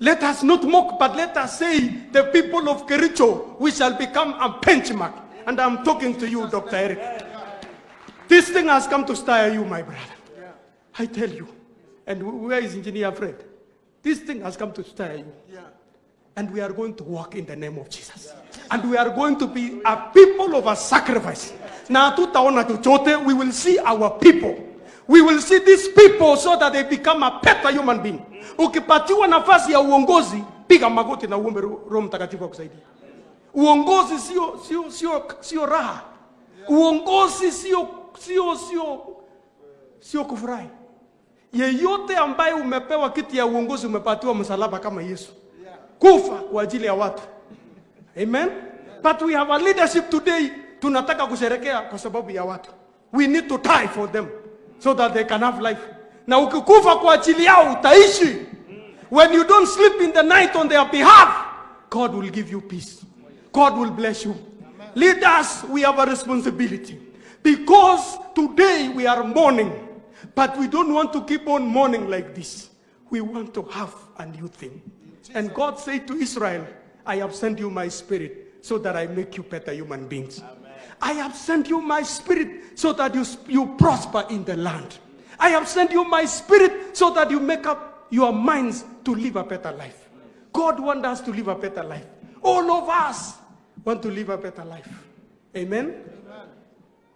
Let us not mock, but let us say, the people of Kericho, we shall become a benchmark. And I'm talking to you, Dr. Eric. This thing has come to stir you, my brother. I tell you. And where is Engineer Fred? This thing has come to stir you. And we are going to walk in the name of Jesus. And we are going to be a people of a sacrifice. Now, we will see our people. We will see these people so that they become a better human being. Ukipatiwa nafasi ya uongozi, piga magoti na uombe Roho Mtakatifu akusaidie. Uongozi sio raha. Uongozi sio kufurahi. Yeyote ambaye umepewa kiti ya uongozi umepatiwa msalaba kama Yesu. Kufa kwa ajili ya watu. Amen. But we have a leadership today, tunataka kusherekea kwa sababu ya watu. We need to die for them so that they can have life. Na ukikufa kwa ajili yao utaishi. When you don't sleep in the night on their behalf, God will give you peace. God will bless you. Leaders, we have a responsibility. Because today we are mourning, but we don't want to keep on mourning like this. We want to have a new thing. And God said to Israel, I have sent you my spirit so that I make you better human beings. Amen. I have sent you my spirit so that you prosper in the land. I have sent you my spirit so that you make up your minds to live a better life. God wants us to live a better life. All of us want to live a better life. Amen?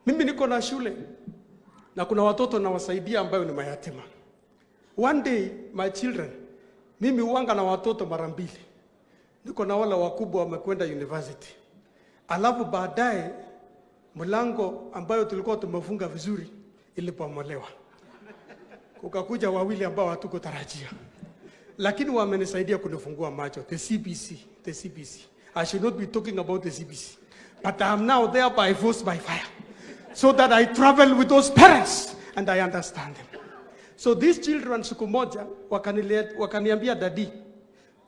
Mimi niko na shule na kuna watoto na wasaidia ambayo ni mayatima. One day, my children, mimi huanga na watoto mara mbili. Niko na wale wakubwa wamekwenda university. Alafu baadaye mlango ambayo tulikuwa tumefunga vizuri ilipomolewa. Kukakuja wawili ambao hatukutarajia. Lakini wamenisaidia kunifungua macho. The CBC. I should not be talking about the CBC. But I am now there by force, by fire. So that I travel with those parents and I understand them. So these children siku moja wakaniambia daddy,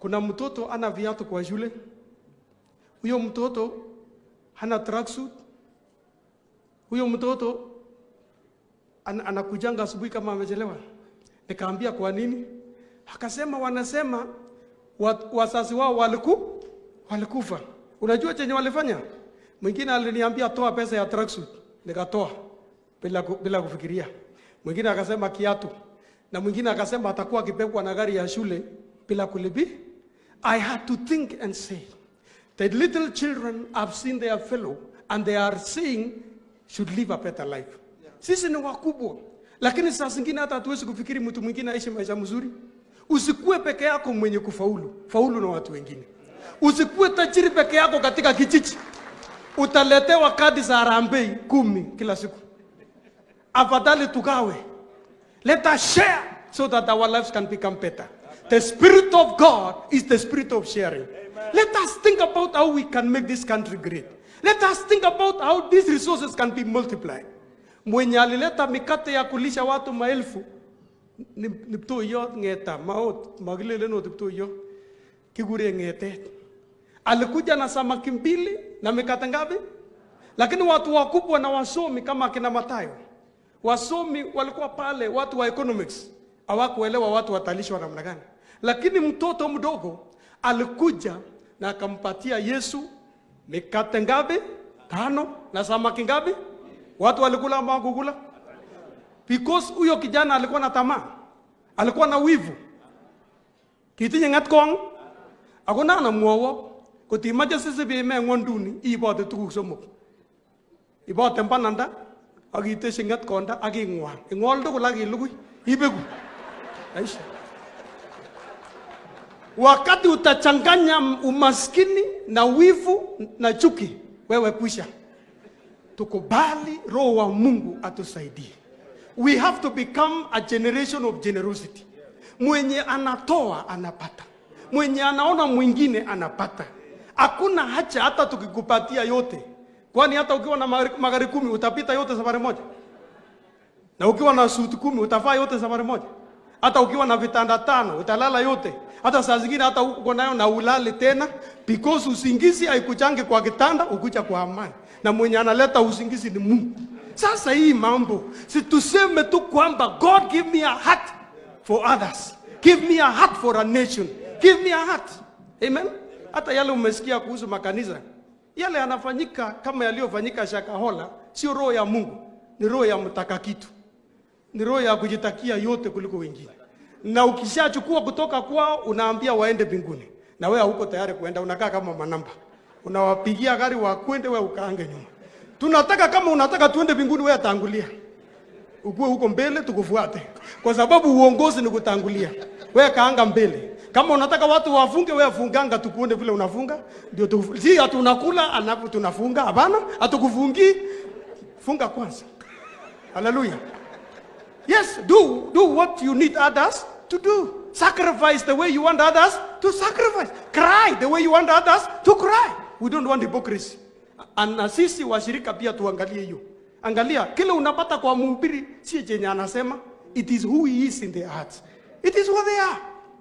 kuna mtoto ana viatu kwa shule. Huyo mtoto hana tracksuit. Huyo mtoto anakujanga asubuhi kama amechelewa. Nikaambia kwa nini? Akasema wanasema wazazi wao walikufa. Unajua chenye walifanya? Mwingine aliniambia toa pesa ya tracksuit. Nikatoa bila kufikiria. Mwingine akasema kiatu. Na mwingine akasema atakuwa akibebwa na gari ya shule bila kulipi. I had to think and say, the little children have seen their fellow and they are saying should live a better life. Sisi ni wakubwa. Lakini saa zingine hata hatuwezi kufikiri mtu mwingine aishi maisha mzuri. Usikue peke yako mwenye kufaulu. Faulu na watu wengine. Usikue tajiri peke yako katika kijiji. Utaletewa kadi za harambee 10 kila siku. Afadhali tugawe. Let us share so that our lives can become better. The Spirit of God is the spirit of sharing. Amen. Let us think about how we can make this country great. Let us think about how these resources can be multiplied. Mwenye alileta mikate ya kulisha watu maelfu nipto yo ngeta maot magilele no nipto yo kigure ngete. Alikuja na samaki 2 na mikate ngapi? Lakini watu wakubwa na wasomi kama kina Matayo, wasomi walikuwa pale, watu wa economics hawakuelewa watu watalishwa namna gani. Lakini mtoto mdogo alikuja na akampatia Yesu mikate ngapi? 5 na samaki ngapi? Watu walikula ama hawakukula? Because huyo kijana alikuwa na tamaa. Alikuwa na wivu. Kitinye ngatkong akona na muowo kotimaje sisi bime ngonduni ibote tuguk somok. Ibote mpananda akiteshe ngatkonda akingwa. Ingoldo kulagi lugui ibegu. Aisha. Wakati utachanganya umaskini na wivu na chuki, wewe kwisha. Tukubali Roho wa Mungu atusaidie. We have to become a generation of generosity. Mwenye anatoa anapata. Mwenye anaona mwingine anapata. Hakuna haja hata tukikupatia yote. Kwani hata ukiwa na magari 10 utapita yote safari moja. Na ukiwa na suti 10 utafaa yote safari moja. Hata ukiwa na vitanda 5 utalala yote. Hata saa zingine hata uko nayo na ulale tena, because usingizi haikuchange kwa kitanda, ukuja kwa amani. Na mwenye analeta usingizi ni Mungu. Sasa hii mambo si tuseme tu kwamba God give me a heart for others, give me a heart for a nation, Give me a heart. Amen. Hata yale umesikia kuhusu makanisa, yale yanafanyika kama yaliyofanyika Shakahola, sio roho ya Mungu, ni roho ya mtaka kitu. Ni roho ya kujitakia yote kuliko wengine. Na ukishachukua kutoka kwao unaambia waende mbinguni. Na wewe huko tayari kuenda, unakaa kama manamba. Unawapigia gari wakwende, wewe ukaange nyuma. Tunataka kama unataka tuende mbinguni, wewe tangulia. Ukue huko mbele tukufuate. Kwa sababu uongozi ni kutangulia. Wewe kaanga mbele. Kama unataka watu wafunge, wewe funganga tukuone vile unafunga. Ndio si hatunakula alafu tunafunga. Hapana, hatukufungi. Funga kwanza. Hallelujah. Yes, do what you need others to do. Sacrifice the way you want others to sacrifice. Cry the way you want others to cry. We don't want hypocrisy. Na sisi washirika pia tuangalie hiyo. Angalia, kile unapata kwa mhubiri si chenye anasema. It is who he is in their hearts. It is what they are.